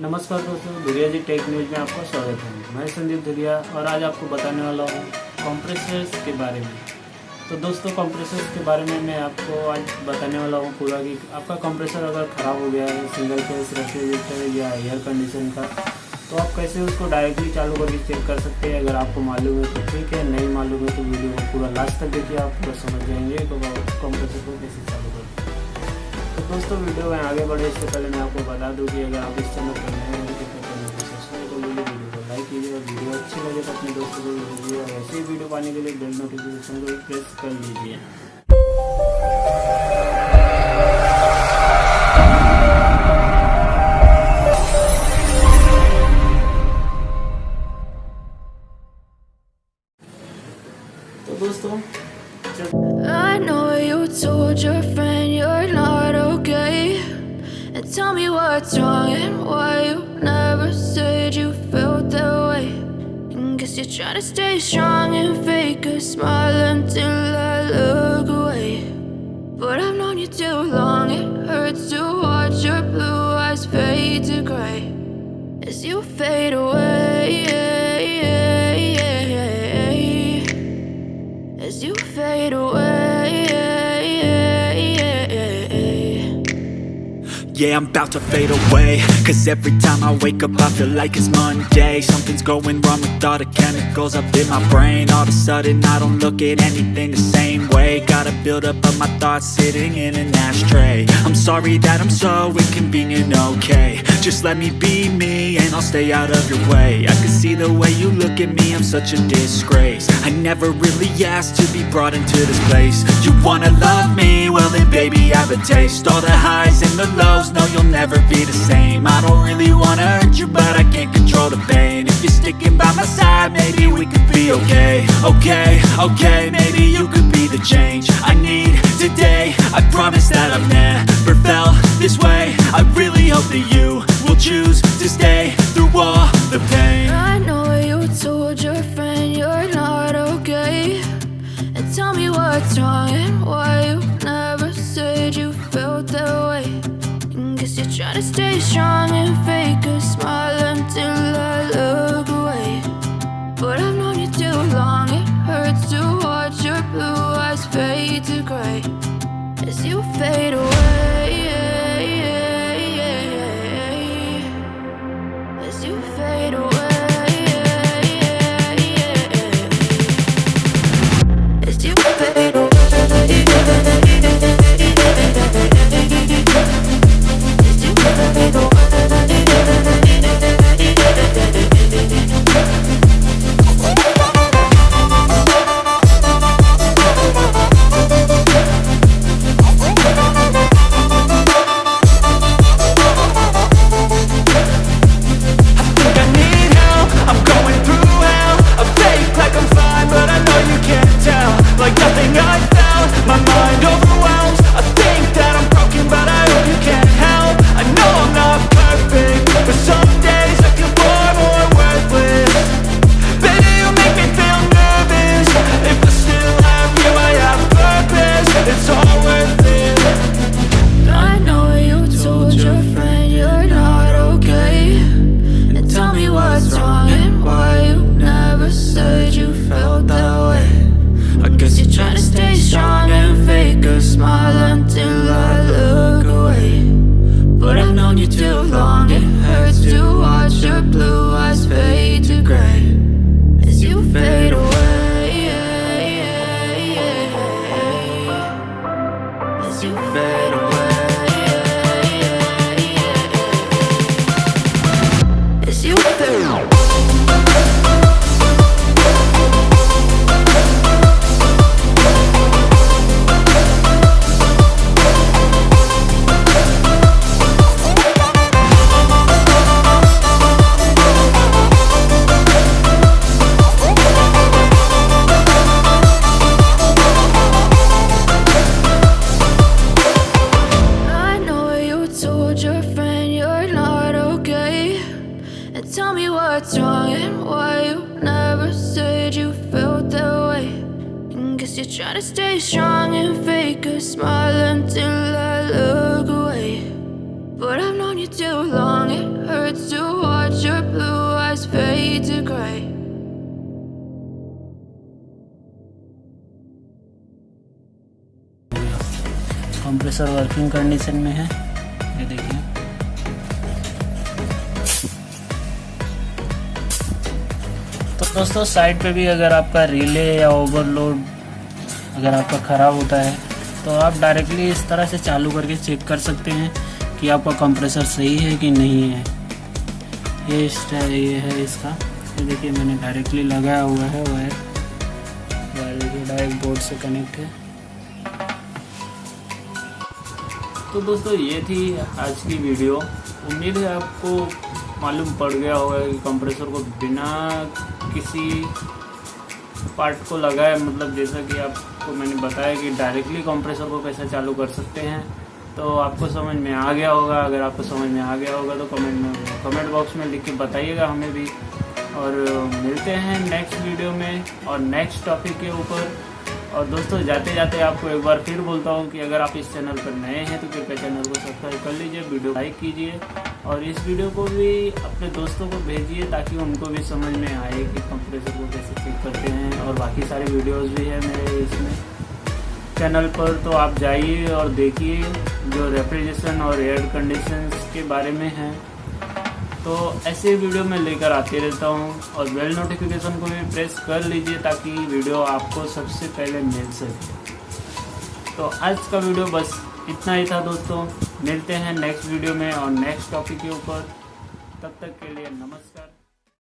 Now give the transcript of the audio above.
नमस्कार दोस्तों, धुरिया जी tech news में आपका स्वागत है। मैं संदीप धुरिया और आज आपको बताने वाला हूँ कंप्रेसर्स के बारे में। तो दोस्तों, कंप्रेसर्स के बारे में मैं आपको आज बताने वाला हूँ पूरा कि आपका कंप्रेसर अगर ख़राब हो गया है, सिंगल फेस रेफ्रिजरेटर या एयर कंडीशन का, तो आप कैसे उसको डायरेक्टली चालू करके चेक कर सकते हैं। अगर आपको मालूम है तो ठीक है, नहीं मालूम है तो वीडियो को पूरा लास्ट तक देखिए, आप पूरा समझ जाएंगे तो कंप्रेसर को कैसे चालू करते हैं। तो दोस्तों, वीडियो में आगे बढ़े इससे पहले मैं आपको बता दूं कि अगर आप इस चैनल पर नए हैं तो चैनल को सब्सक्राइब कर लीजिए, वीडियो को लाइक कीजिए और वीडियो अच्छी लगे तो अपने दोस्तों को भेजिए और ऐसे ही वीडियो पाने के लिए बेल नोटिफिकेशन को भी प्रेस कर लीजिए। तो दोस्तों, I know you told your friend you're not okay, and tell me what's wrong and why you never said you felt that way. And guess you're trying to stay strong and fake a smile until I look away. But I've known you too long, it hurts to watch your blue eyes fade to gray as you fade away. As you fade away. Yeah, I'm about to fade away, cause every time I wake up I feel like it's Monday. Something's going wrong with all the chemicals up in my brain. All of a sudden I don't look at anything the same way. Got a build up of my thoughts sitting in an ashtray. I'm sorry that I'm so inconvenient, okay. Just let me be me and I'll stay out of your way. I can see the way you look at me, I'm such a disgrace. I never really asked to be brought into this place. You wanna love me? Well then baby I have a taste. All the highs and the lows, no you'll never be the same. I don't really wanna hurt you but I can't control the pain. If you're sticking by my side, maybe we could be okay. Okay, maybe you could be the change I need today. I promise that I've never felt this way. I really hope that you will choose to stay through all the pain. I know you told your friend you're not okay, and tell me what's wrong and why you never said you felt that way. And guess you're trying to stay strong and fake a smile until I look away. But I've known you too long, it hurts to watch your blue eyes fade to gray as you fade away. As you fade away. As you fade away. what's wrong and why you never said you felt that way. And guess you're trying to stay strong and fake a smile until I look away. But I've known you too long, it hurts to compressor working condition में है, ये देखिए। तो दोस्तों side पे भी अगर आपका रिले या ओवरलोड अगर आपका ख़राब होता है तो आप डायरेक्टली इस तरह से चालू करके चेक कर सकते हैं कि आपका कंप्रेसर सही है कि नहीं है। ये है इसका, ये देखिए मैंने डायरेक्टली लगाया हुआ है वायर देखिए डायरेक्ट बोर्ड से कनेक्ट है। तो दोस्तों ये थी आज की वीडियो। उम्मीद है आपको मालूम पड़ गया होगा कि कंप्रेसर को बिना किसी पार्ट को लगाए, मतलब जैसा कि आपको मैंने बताया कि डायरेक्टली कंप्रेसर को कैसे चालू कर सकते हैं, तो आपको समझ में आ गया होगा। अगर आपको समझ में आ गया होगा तो कमेंट बॉक्स में लिख के बताइएगा हमें भी। और मिलते हैं नेक्स्ट वीडियो में और नेक्स्ट टॉपिक के ऊपर। और दोस्तों जाते जाते आपको एक बार फिर बोलता हूँ कि अगर आप इस चैनल पर नए हैं तो कृपया चैनल को सब्सक्राइब कर लीजिए, वीडियो लाइक कीजिए और इस वीडियो को भी अपने दोस्तों को भेजिए ताकि उनको भी समझ में आए कि कंप्रेसर को कैसे चेक करते हैं। और बाकी सारी वीडियोस भी है मेरे इसमें चैनल पर, तो आप जाइए और देखिए जो रेफ्रिजरेशन और एयर कंडीशंस के बारे में है। तो ऐसे वीडियो मैं लेकर आते रहता हूँ और बेल नोटिफिकेशन को भी प्रेस कर लीजिए ताकि वीडियो आपको सबसे पहले मिल सके। तो आज का वीडियो बस इतना ही था दोस्तों। मिलते हैं नेक्स्ट वीडियो में और नेक्स्ट टॉपिक के ऊपर। तब तक के लिए नमस्कार।